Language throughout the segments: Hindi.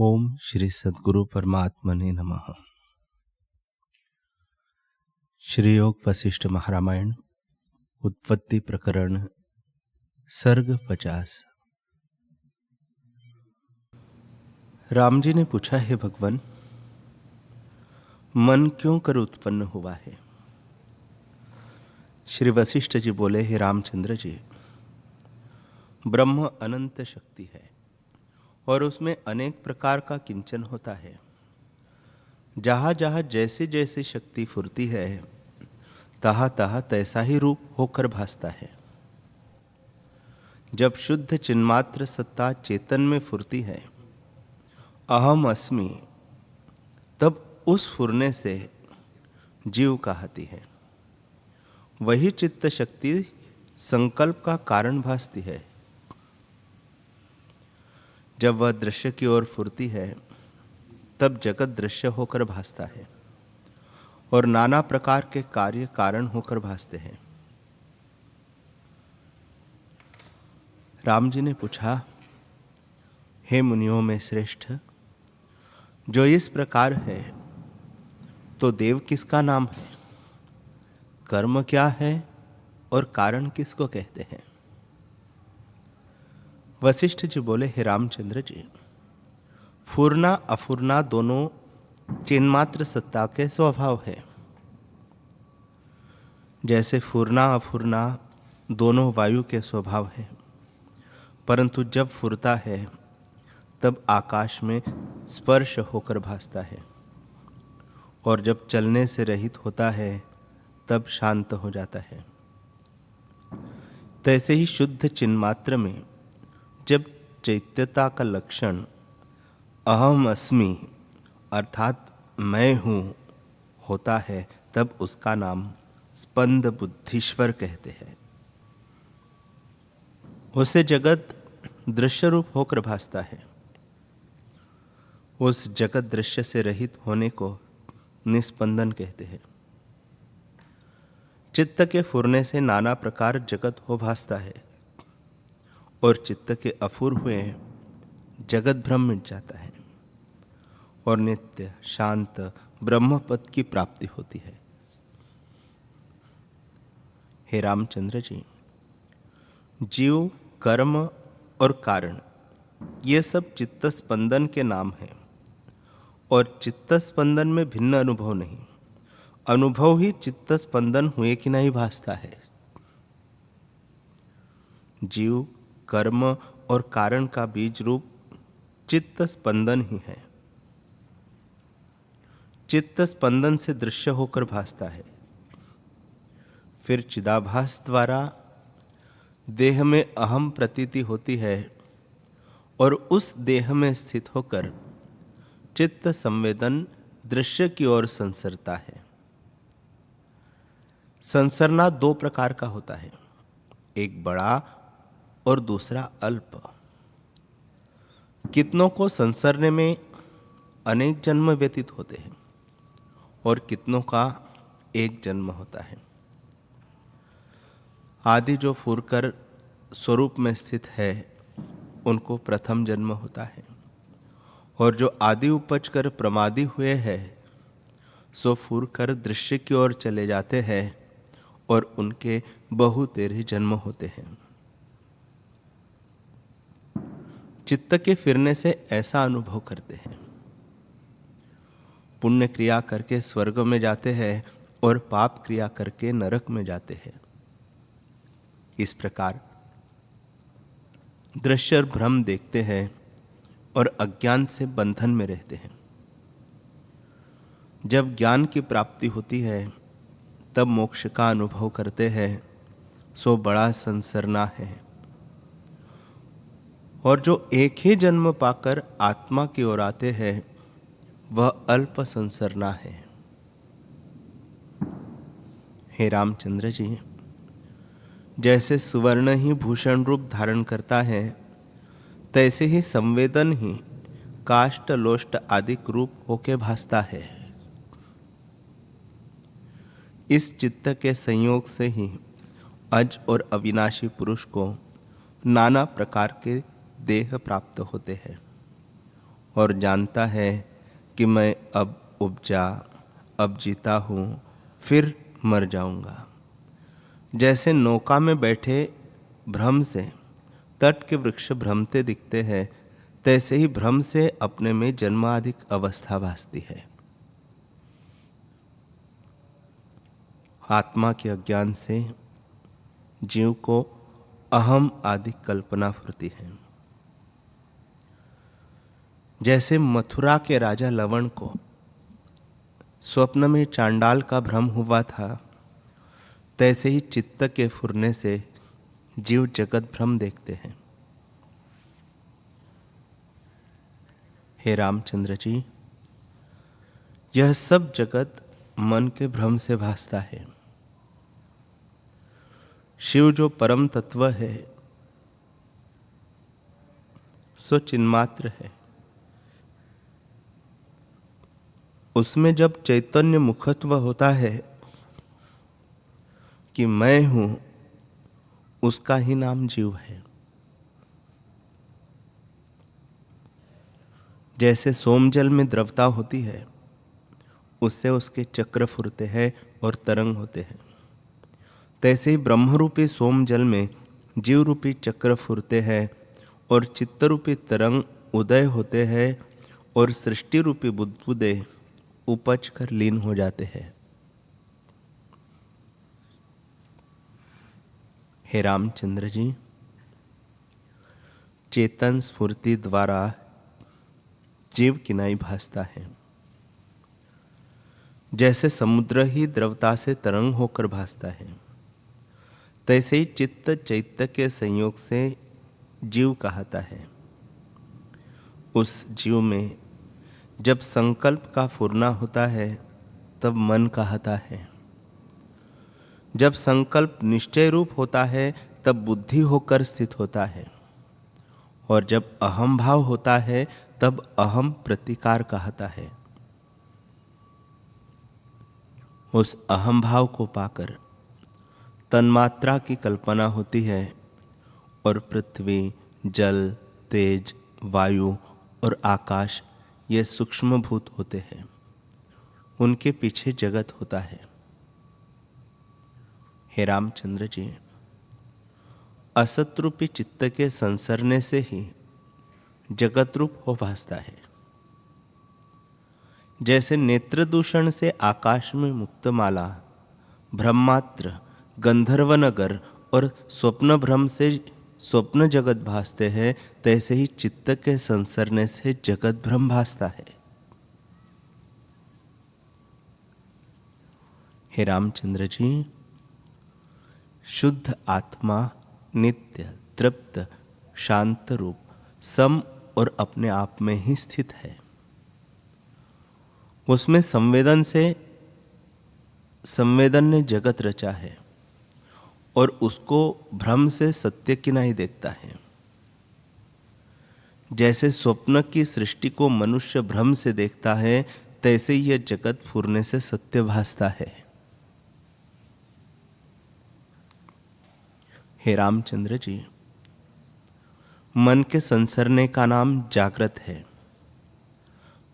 ओम श्री सद्गुरु परमात्मने नमः। श्री योग वशिष्ठ महारामायण उत्पत्ति प्रकरण सर्ग 50। राम जी ने पूछा, हे भगवान, मन क्यों कर उत्पन्न हुआ है? श्री वशिष्ठ जी बोले, हे रामचंद्र जी, ब्रह्म अनंत शक्ति है और उसमें अनेक प्रकार का किंचन होता है। जहाँ जहाँ जैसे जैसे शक्ति फुरती है, तहाँ तहाँ तैसा ही रूप होकर भासता है। जब शुद्ध चिन्मात्र सत्ता चेतन में फुरती है, अहम अस्मि, तब उस फुरने से जीव कहती है। वही चित्त शक्ति संकल्प का कारण भासती है। जब वह दृश्य की ओर फुरती है, तब जगत दृश्य होकर भासता है और नाना प्रकार के कार्य कारण होकर भासते हैं। राम जी ने पूछा, हे मुनियों में श्रेष्ठ, जो इस प्रकार है तो देव किसका नाम है? कर्म क्या है और कारण किसको कहते हैं? वशिष्ठ जी बोले, हे रामचंद्र जी, फूरना अफूरना दोनों चिन्मात्र सत्ता के स्वभाव है। जैसे फूरना अफूरना दोनों वायु के स्वभाव है, परंतु जब फुरता है तब आकाश में स्पर्श होकर भासता है और जब चलने से रहित होता है तब शांत हो जाता है। तैसे ही शुद्ध चिन्मात्र में जब चैत्यता का लक्षण अहम अस्मि अर्थात मैं हूँ होता है, तब उसका नाम स्पंद बुद्धीश्वर कहते हैं। उसे जगत दृश्य रूप होकर भासता है। उस जगत दृश्य से रहित होने को निस्पंदन कहते हैं। चित्त के फुरने से नाना प्रकार जगत हो भासता है और चित्त के अफुर हुए जगत भ्रम मिट जाता है और नित्य शांत ब्रह्म पद की प्राप्ति होती है। हे रामचंद्र जी, जीव, कर्म और कारण ये सब चित्त स्पंदन के नाम हैं और चित्त स्पंदन में भिन्न अनुभव नहीं। अनुभव ही चित्त स्पंदन हुए कि नहीं भासता है। जीव, कर्म और कारण का बीज रूप चित्त स्पंदन ही है। चित्त स्पंदन से दृश्य होकर भासता है। फिर चिदाभास द्वारा देह में अहम प्रतीति होती है और उस देह में स्थित होकर चित्त संवेदन दृश्य की ओर संसरता है। संसरना दो प्रकार का होता है, एक बड़ा और दूसरा अल्प। कितनों को संसरने में अनेक जन्म व्यतीत होते हैं और कितनों का एक जन्म होता है। आदि जो फूरकर स्वरूप में स्थित है, उनको प्रथम जन्म होता है और जो आदि उपज कर प्रमादी हुए हैं, सो फूरकर दृश्य की ओर चले जाते हैं और उनके बहुतेरे जन्म होते हैं। चित्त के फिरने से ऐसा अनुभव करते हैं। पुण्य क्रिया करके स्वर्ग में जाते हैं और पाप क्रिया करके नरक में जाते हैं। इस प्रकार दृश्य और भ्रम देखते हैं और अज्ञान से बंधन में रहते हैं। जब ज्ञान की प्राप्ति होती है, तब मोक्ष का अनुभव करते हैं, सो बड़ा संसरना है। और जो एक ही जन्म पाकर आत्मा की ओर आते हैं, वह अल्प संसरना है। हे रामचंद्र जी, जैसे सुवर्ण ही भूषण रूप धारण करता है, तैसे ही संवेदन ही काष्ठ लोष्ट आदि रूप होके भासता है। इस चित्त के संयोग से ही अज और अविनाशी पुरुष को नाना प्रकार के देह प्राप्त होते हैं और जानता है कि मैं अब उपजा, अब जीता हूँ, फिर मर जाऊंगा। जैसे नौका में बैठे भ्रम से तट के वृक्ष भ्रमते दिखते हैं, तैसे ही भ्रम से अपने में जन्माधिक अवस्था भासती है। आत्मा के अज्ञान से जीव को अहम आदि कल्पना फुरती है। जैसे मथुरा के राजा लवण को स्वप्न में चांडाल का भ्रम हुआ था, तैसे ही चित्त के फुरने से जीव जगत भ्रम देखते हैं। हे रामचंद्र जी, यह सब जगत मन के भ्रम से भासता है। शिव जो परम तत्व है सो चिन्मात्र है। उसमें जब चैतन्य मुखत्व होता है कि मैं हूं, उसका ही नाम जीव है। जैसे सोमजल में द्रवता होती है, उससे उसके चक्र फुरते हैं और तरंग होते हैं, तैसे ही ब्रह्मरूपी सोमजल में जीव रूपी चक्र फुरते हैं और चित्तरूपी तरंग उदय होते हैं और सृष्टि रूपी बुदबुदे उपज कर लीन हो जाते हैं। हे रामचंद्र जी, चेतन स्फूर्ति द्वारा जीव किनाई भासता है। जैसे समुद्र ही द्रवता से तरंग होकर भासता है, तैसे ही चित्त चैत्य के संयोग से जीव कहता है। उस जीव में जब संकल्प का फुरना होता है, तब मन कहता है। जब संकल्प निश्चय रूप होता है, तब बुद्धि होकर स्थित होता है। और जब अहम भाव होता है, तब अहम प्रतिकार कहता है। उस अहम भाव को पाकर तन्मात्रा की कल्पना होती है और पृथ्वी, जल, तेज, वायु और आकाश ये सूक्ष्म भूत होते हैं। उनके पीछे जगत होता है। हे रामचंद्र जी, असत रूपी चित्त के संसरने से ही जगत रूप हो भासता है। जैसे नेत्र दूषण से आकाश में मुक्तमाला, ब्रह्मात्र, गंधर्व नगर और स्वप्न भ्रम से स्वप्न जगत भासते हैं, तैसे ही चित्त के संसरने से जगत भ्रम भासता है। हे रामचंद्र जी, शुद्ध आत्मा नित्य, तृप्त, शांत रूप, सम और अपने आप में ही स्थित है। उसमें संवेदन ने जगत रचा है और उसको भ्रम से सत्य की नहीं देखता है। जैसे स्वप्न की सृष्टि को मनुष्य भ्रम से देखता है, तैसे ही यह जगत फुरने से सत्य भासता है। हे रामचंद्र जी, मन के संसरने का नाम जागृत है,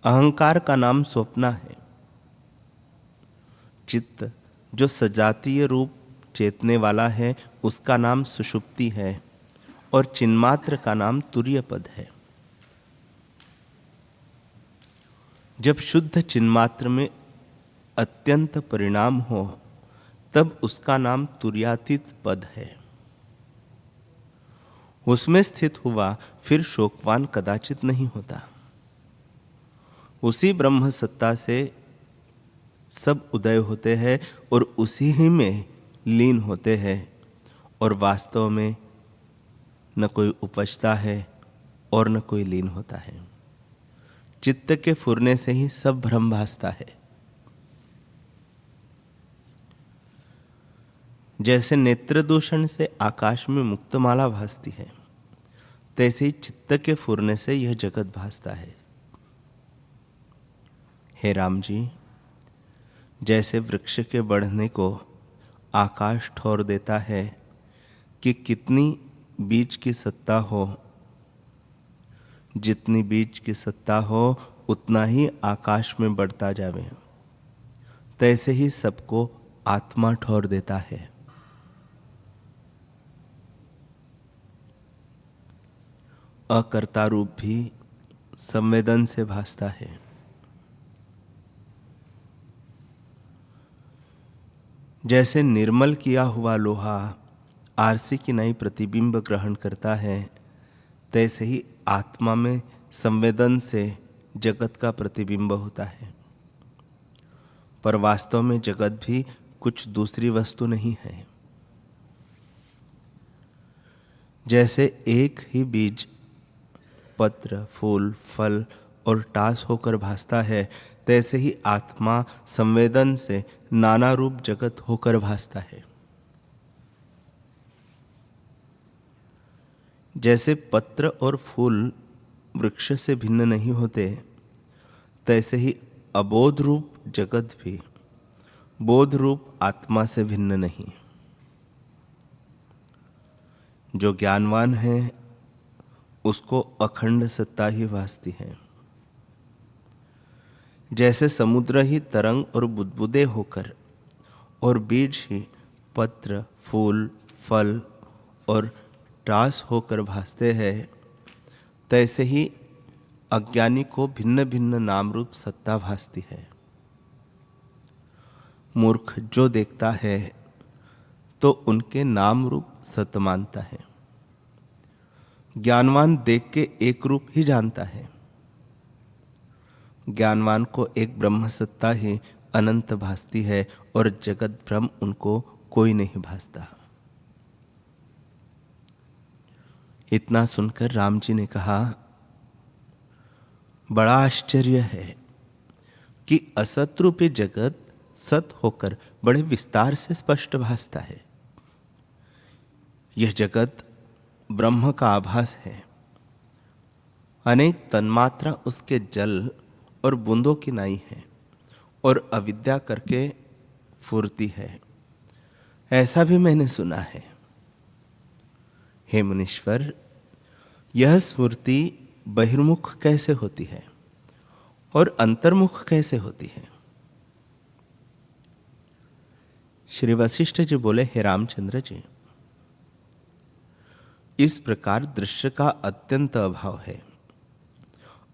अहंकार का नाम स्वप्न है। चित्त जो सजातीय रूप चेतने वाला है, उसका नाम सुषुप्ति है और चिन्मात्र का नाम तुरीय पद है। जब शुद्ध चिन्मात्र में अत्यंत परिणाम हो, तब उसका नाम तुर्यातीत पद है। उसमें स्थित हुआ फिर शोकवान कदाचित नहीं होता। उसी ब्रह्म सत्ता से सब उदय होते हैं और उसी ही में लीन होते हैं, और वास्तव में न कोई उपजता है और न कोई लीन होता है। चित्त के फुरने से ही सब भ्रम भासता है। जैसे नेत्र दूषण से आकाश में मुक्तमाला भासती है, तैसे ही चित्त के फुरने से यह जगत भासता है। हे राम जी, जैसे वृक्ष के बढ़ने को आकाश ठौर देता है कि कितनी बीज की सत्ता हो, जितनी बीज की सत्ता हो उतना ही आकाश में बढ़ता जावे। तैसे ही सबको आत्मा ठौर देता है। अकर्ता रूप भी संवेदन से भासता है। जैसे निर्मल किया हुआ लोहा आरसी की नई प्रतिबिंब ग्रहण करता है, तैसे ही आत्मा में संवेदन से जगत का प्रतिबिंब होता है। पर वास्तव में जगत भी कुछ दूसरी वस्तु नहीं है। जैसे एक ही बीज पत्र, फूल, फल और टास होकर भासता है, तैसे ही आत्मा संवेदन से नाना रूप जगत होकर भासता है। जैसे पत्र और फूल वृक्ष से भिन्न नहीं होते, तैसे ही अबोध रूप जगत भी बोध रूप आत्मा से भिन्न नहीं। जो ज्ञानवान है उसको अखंड सत्ता ही भासती है। जैसे समुद्र ही तरंग और बुदबुदे होकर और बीज ही पत्र, फूल, फल और टास होकर भासते हैं, तैसे ही अज्ञानी को भिन्न भिन्न नाम रूप सत्ता भासती है। मूर्ख जो देखता है तो उनके नाम रूप सत्य मानता है। ज्ञानवान देख के एक रूप ही जानता है। ज्ञानवान को एक ब्रह्म सत्ता ही अनंत भासती है और जगत भ्रम उनको कोई नहीं भासता। इतना सुनकर राम जी ने कहा, बड़ा आश्चर्य है कि असत रूपी जगत सत होकर बड़े विस्तार से स्पष्ट भासता है। यह जगत ब्रह्म का आभास है। अनेक तन्मात्रा उसके जल और बूंदों की नाई है और अविद्या करके फुरती है, ऐसा भी मैंने सुना है। हे मुनीश्वर, यह स्फूर्ति बहिर्मुख कैसे होती है और अंतर्मुख कैसे होती है? श्री वशिष्ठ जी बोले, हे रामचंद्र जी, इस प्रकार दृश्य का अत्यंत अभाव है।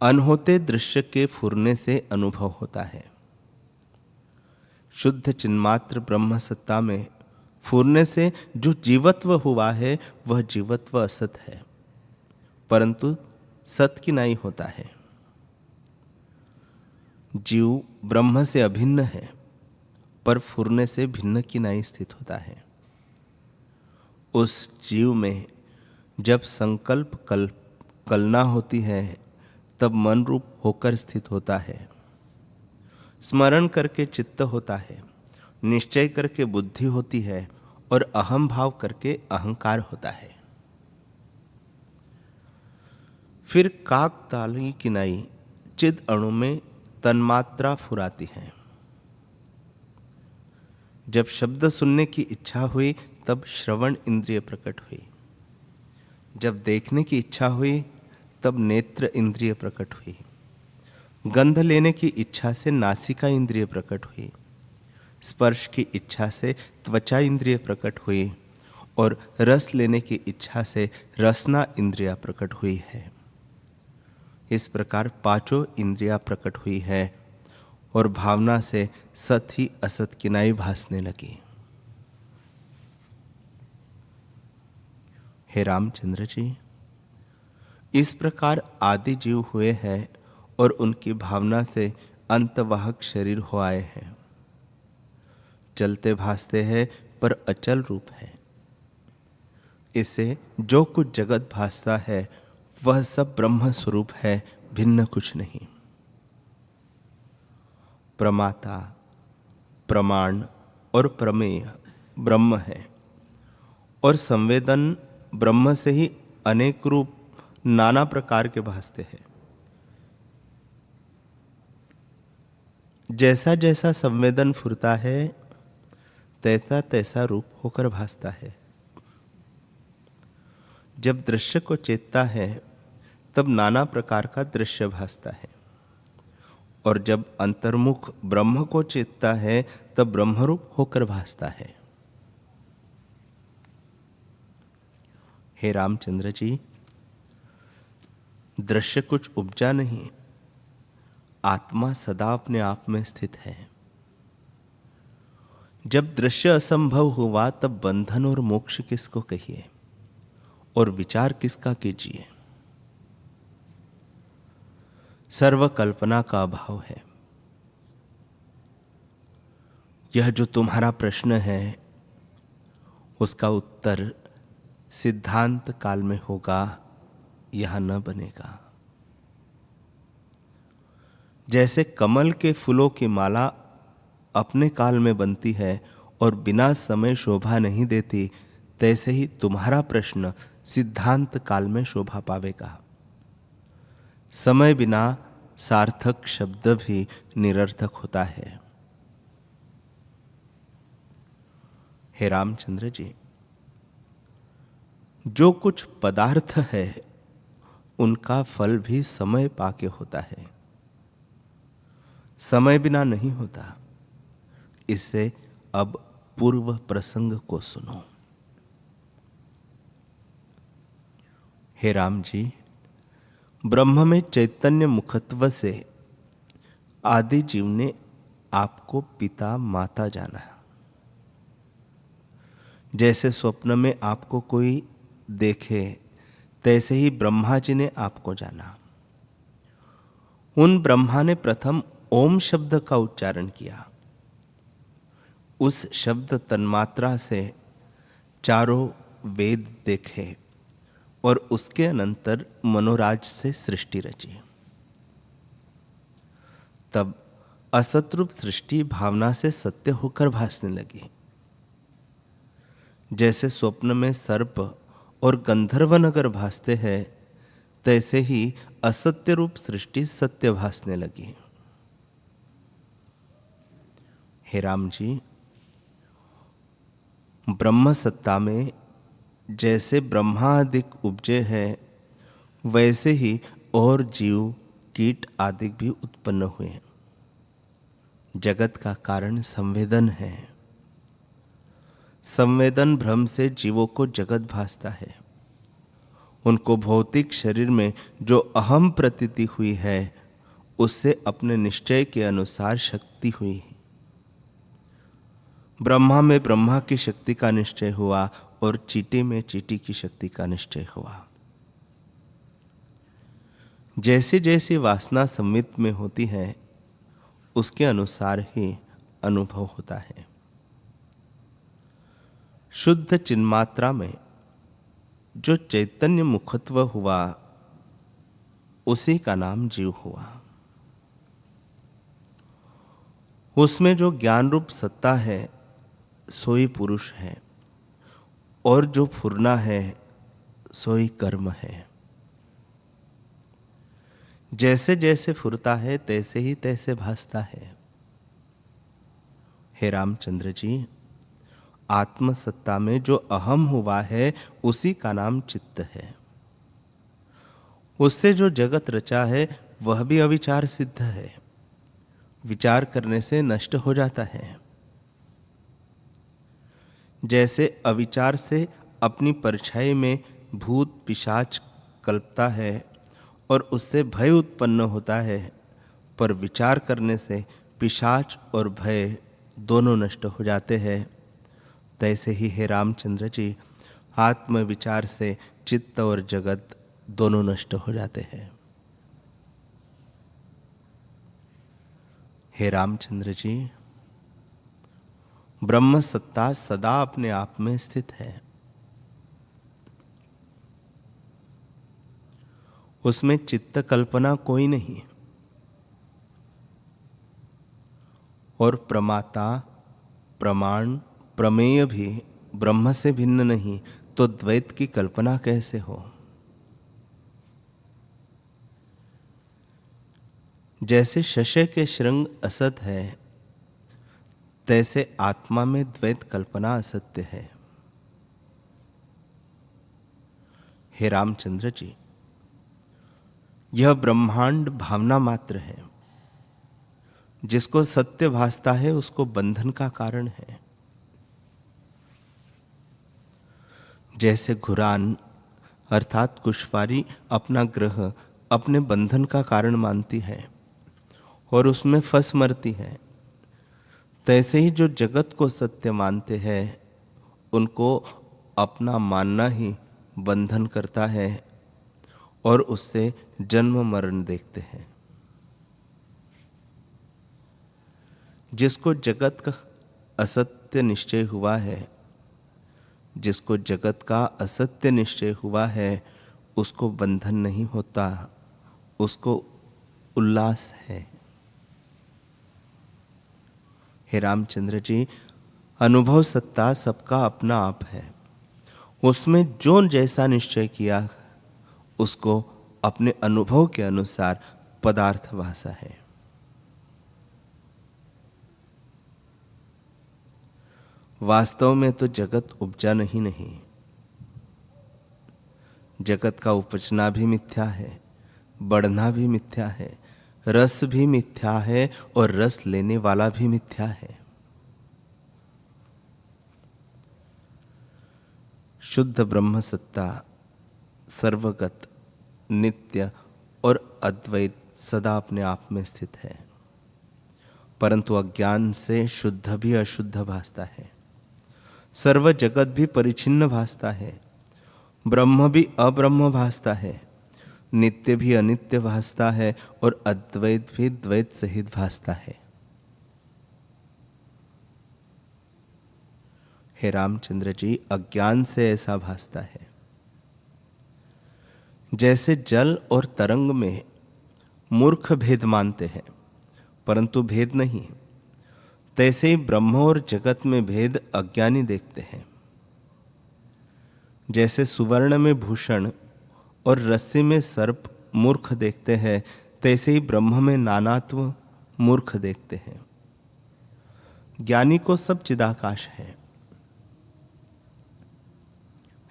अनहोते दृश्य के फुरने से अनुभव होता है। शुद्ध चिन्मात्र ब्रह्म सत्ता में फूरने से जो जीवत्व हुआ है वह जीवत्व असत है, परंतु सत की नाई होता है। जीव ब्रह्म से अभिन्न है, पर फुरने से भिन्न की नाई स्थित होता है। उस जीव में जब संकल्प कल्पना होती है तब मन रूप होकर स्थित होता है। स्मरण करके चित्त होता है, निश्चय करके बुद्धि होती है और अहम भाव करके अहंकार होता है। फिर काक ताली की नाई चिद अणु में तन्मात्रा फुराती है। जब शब्द सुनने की इच्छा हुई तब श्रवण इंद्रिय प्रकट हुई। जब देखने की इच्छा हुई तब नेत्र इंद्रिय प्रकट हुई। गंध लेने की इच्छा से नासिका इंद्रिय प्रकट हुई। स्पर्श की इच्छा से त्वचा इंद्रिय प्रकट हुई और रस लेने की इच्छा से रसना इंद्रिया प्रकट हुई है। इस प्रकार पांचों इंद्रिया प्रकट हुई है और भावना से सत ही असत की नाई भासने लगी। हे रामचंद्र जी, इस प्रकार आदि जीव हुए हैं और उनकी भावना से अंतवाहक शरीर हो आए हैं। चलते भासते हैं पर अचल रूप है। इससे जो कुछ जगत भासता है वह सब ब्रह्म स्वरूप है, भिन्न कुछ नहीं। प्रमाता, प्रमाण और प्रमेय ब्रह्म है और संवेदन ब्रह्म से ही अनेक रूप नाना प्रकार के भासते हैं। जैसा जैसा संवेदन फुरता है तैसा तैसा रूप होकर भासता है। जब दृश्य को चेतता है तब नाना प्रकार का दृश्य भासता है, और जब अंतर्मुख ब्रह्म को चेतता है तब ब्रह्मरूप होकर भासता है। हे रामचंद्र जी, दृश्य कुछ उपजा नहीं, आत्मा सदा अपने आप में स्थित है। जब दृश्य असंभव हुआ तब बंधन और मोक्ष किसको कहिए और विचार किसका कीजिए। सर्व कल्पना का अभाव है। यह जो तुम्हारा प्रश्न है उसका उत्तर सिद्धांत काल में होगा, यह न बनेगा। जैसे कमल के फूलों की माला अपने काल में बनती है और बिना समय शोभा नहीं देती, तैसे ही तुम्हारा प्रश्न सिद्धांत काल में शोभा पावेगा। समय बिना सार्थक शब्द भी निरर्थक होता है। हे रामचंद्र जी, जो कुछ पदार्थ है उनका फल भी समय पाके होता है, समय बिना नहीं होता। इससे अब पूर्व प्रसंग को सुनो। हे राम जी, ब्रह्म में चैतन्य मुखत्व से आदि जीव ने आपको पिता माता जाना। जैसे स्वप्न में आपको कोई देखे, तैसे ही ब्रह्मा जी ने आपको जाना। उन ब्रह्मा ने प्रथम ओम शब्द का उच्चारण किया। उस शब्द तन्मात्रा से चारों वेद देखे और उसके अनंतर मनोराज से सृष्टि रची। तब असतरूप सृष्टि भावना से सत्य होकर भासने लगी। जैसे स्वप्न में सर्प और गंधर्व नगर भासते हैं, तैसे ही असत्य रूप सृष्टि सत्य भासने लगी। हे राम जी, ब्रह्म सत्ता में जैसे ब्रह्मादिक उपजे हैं, वैसे ही और जीव कीट आदि भी उत्पन्न हुए। जगत का कारण संवेदन है। संवेदन भ्रम से जीवों को जगत भासता है। उनको भौतिक शरीर में जो अहम प्रतीति हुई है, उससे अपने निश्चय के अनुसार शक्ति हुई। ब्रह्मा में ब्रह्मा की शक्ति का निश्चय हुआ और चीटी में चीटी की शक्ति का निश्चय हुआ। जैसी जैसी वासना संवित में होती है, उसके अनुसार ही अनुभव होता है। शुद्ध चिन्मात्रा में जो चैतन्य मुखत्व हुआ, उसी का नाम जीव हुआ। उसमें जो ज्ञान रूप सत्ता है, सोई पुरुष है, और जो फुरना है, सोई कर्म है। जैसे जैसे फुरता है, तैसे ही तैसे भासता है। हे रामचंद्र जी, आत्म सत्ता में जो अहम हुआ है, उसी का नाम चित्त है। उससे जो जगत रचा है, वह भी अविचार सिद्ध है। विचार करने से नष्ट हो जाता है। जैसे अविचार से अपनी परछाई में भूत पिशाच कल्पता है और उससे भय उत्पन्न होता है, पर विचार करने से पिशाच और भय दोनों नष्ट हो जाते हैं, तैसे ही हे रामचंद्र जी, आत्म विचार से चित्त और जगत दोनों नष्ट हो जाते हैं। हे रामचंद्र जी, ब्रह्म सत्ता सदा अपने आप में स्थित है। उसमें चित्त कल्पना कोई नहीं, और प्रमाता प्रमाण प्रमेय भी ब्रह्म से भिन्न नहीं, तो द्वैत की कल्पना कैसे हो। जैसे शशय के श्रृंग असत है, तैसे आत्मा में द्वैत कल्पना असत्य है। हे रामचंद्र जी, यह ब्रह्मांड भावना मात्र है। जिसको सत्य भासता है उसको बंधन का कारण है। जैसे घुरान अर्थात कुशवारी अपना ग्रह अपने बंधन का कारण मानती है और उसमें फंस मरती है, तैसे ही जो जगत को सत्य मानते हैं उनको अपना मानना ही बंधन करता है और उससे जन्म मरण देखते हैं। जिसको जगत का असत्य निश्चय हुआ है, जिसको जगत का असत्य निश्चय हुआ है, उसको बंधन नहीं होता, उसको उल्लास है। हे रामचंद्र जी, अनुभव सत्ता सबका अपना आप है। उसमें जो जैसा निश्चय किया उसको अपने अनुभव के अनुसार पदार्थ भाषा है। वास्तव में तो जगत उपजा नहीं। जगत का उपजना भी मिथ्या है, बढ़ना भी मिथ्या है, रस भी मिथ्या है और रस लेने वाला भी मिथ्या है। शुद्ध ब्रह्म सत्ता सर्वगत, नित्य और अद्वैत सदा अपने आप में स्थित है, परंतु अज्ञान से शुद्ध भी अशुद्ध भासता है, सर्व जगत भी परिचिन्न भासता है, ब्रह्म भी अब्रह्म भासता है, नित्य भी अनित्य भासता है और अद्वैत भी द्वैत सहित भासता है। हे रामचंद्र जी, अज्ञान से ऐसा भासता है। जैसे जल और तरंग में मूर्ख भेद मानते हैं परंतु भेद नहीं, तैसे ही ब्रह्म और जगत में भेद अज्ञानी देखते हैं। जैसे सुवर्ण में भूषण और रस्सी में सर्प मूर्ख देखते हैं, तैसे ही ब्रह्म में नानात्व मूर्ख देखते हैं। ज्ञानी को सब चिदाकाश है।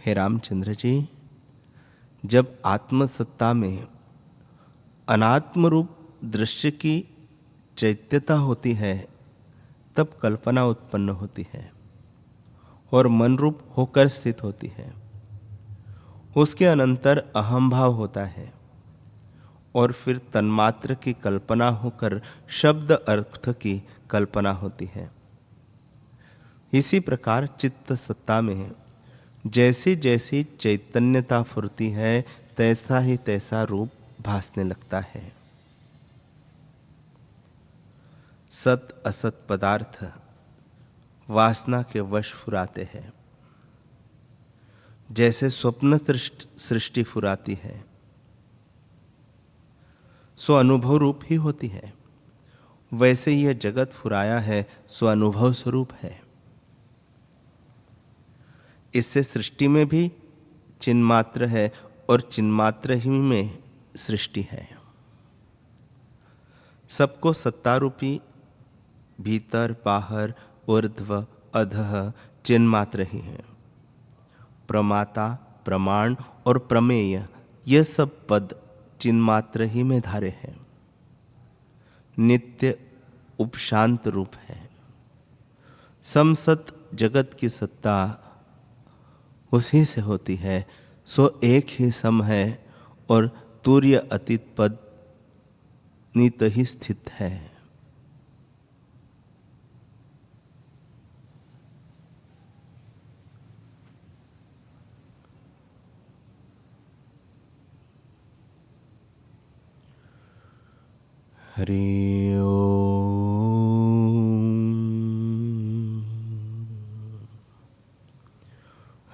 हे रामचंद्र जी, जब आत्मसत्ता में अनात्म रूप दृश्य की चैत्यता होती है तब कल्पना उत्पन्न होती है और मन रूप होकर स्थित होती है। उसके अनंतर अहम भाव होता है और फिर तन्मात्र की कल्पना होकर शब्द अर्थ की कल्पना होती है। इसी प्रकार चित्त सत्ता में जैसी जैसी चैतन्यता फुरती है तैसा ही तैसा रूप भासने लगता है। सत असत पदार्थ वासना के वश फुराते हैं। जैसे स्वप्न सृष्टि फुराती है सो अनुभव रूप ही होती है, वैसे यह जगत फुराया है सो अनुभव स्वरूप है। इससे सृष्टि में भी चिन्मात्र है और चिन्मात्र ही में सृष्टि है। सबको सत्तारूपी भीतर बाहर ऊर्ध्व अधः चिन्मात्र ही है। प्रमाता प्रमाण और प्रमेय यह सब पद चिन्मात्र ही में धारे हैं। नित्य उपशांत रूप है। समसत जगत की सत्ता उसी से होती है, सो एक ही सम है और तुर्य अतीत पद नित ही स्थित है। हरि ओम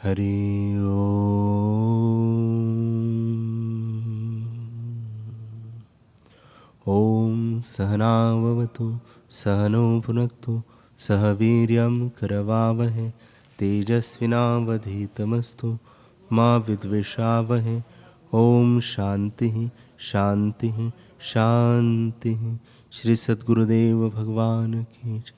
हरि ओम सहनाववतु सहनो भुनक्तु सह वीर्यं करवावहै तेजस्विनावधीतमस्तु मा विद्विषावहै। ओम शांति शांति शांति। श्री सद्गुरुदेव भगवान की जय।